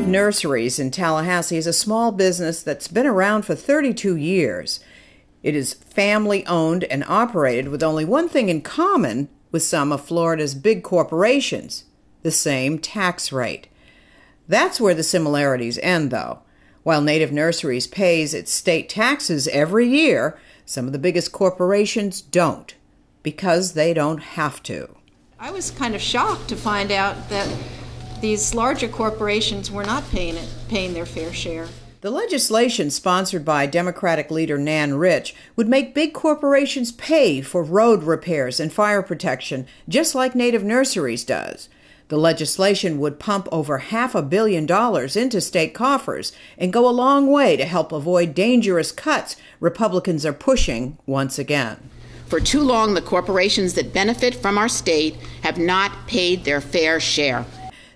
Native Nurseries in Tallahassee is a small business that's been around for 32 years. It is family-owned and operated with only one thing in common with some of Florida's big corporations: the same tax rate. That's where the similarities end, though. While Native Nurseries pays its state taxes every year, some of the biggest corporations don't, because they don't have to. I was kind of shocked to find out that these larger corporations were not paying their fair share. The legislation sponsored by Democratic leader Nan Rich would make big corporations pay for road repairs and fire protection, just like Native Nurseries does. The legislation would pump over $500 million into state coffers and go a long way to help avoid dangerous cuts Republicans are pushing once again. For too long, the corporations that benefit from our state have not paid their fair share.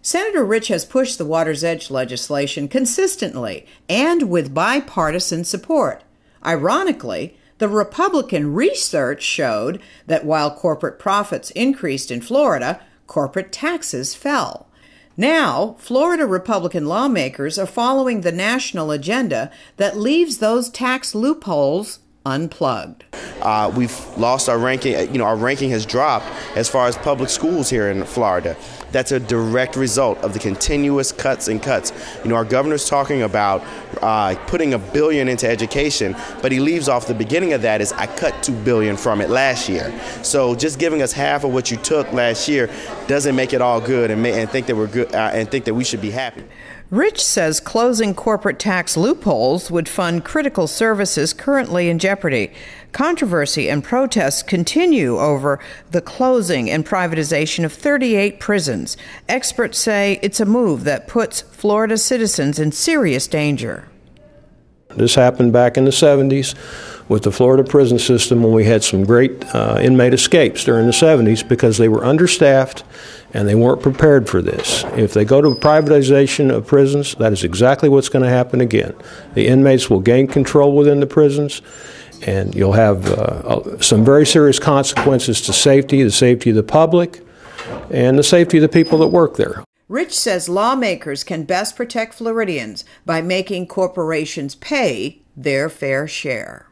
Senator Rich has pushed the Water's Edge legislation consistently and with bipartisan support. Ironically, the Republican research showed that while corporate profits increased in Florida, corporate taxes fell. Now, Florida Republican lawmakers are following the national agenda that leaves those tax loopholes unplugged. We've lost our ranking. Our ranking has dropped as far as public schools here in Florida. That's a direct result of the continuous cuts and cuts. Our governor's talking about putting $1 billion into education, but he leaves off the beginning of that is I cut $2 billion from it last year. So just giving us half of what you took last year doesn't make it all good and think that we're good and think that we should be happy. Rich says closing corporate tax loopholes would fund critical services currently in jeopardy. Controversy and protests continue over the closing and privatization of 38 prisons. Experts say it's a move that puts Florida citizens in serious danger. This happened back in the 70s with the Florida prison system when we had some great inmate escapes during the 70s because they were understaffed and they weren't prepared for this. If they go to privatization of prisons, that is exactly what's going to happen again. The inmates will gain control within the prisons, and you'll have some very serious consequences to safety, the safety of the public, and the safety of the people that work there. Rich says lawmakers can best protect Floridians by making corporations pay their fair share.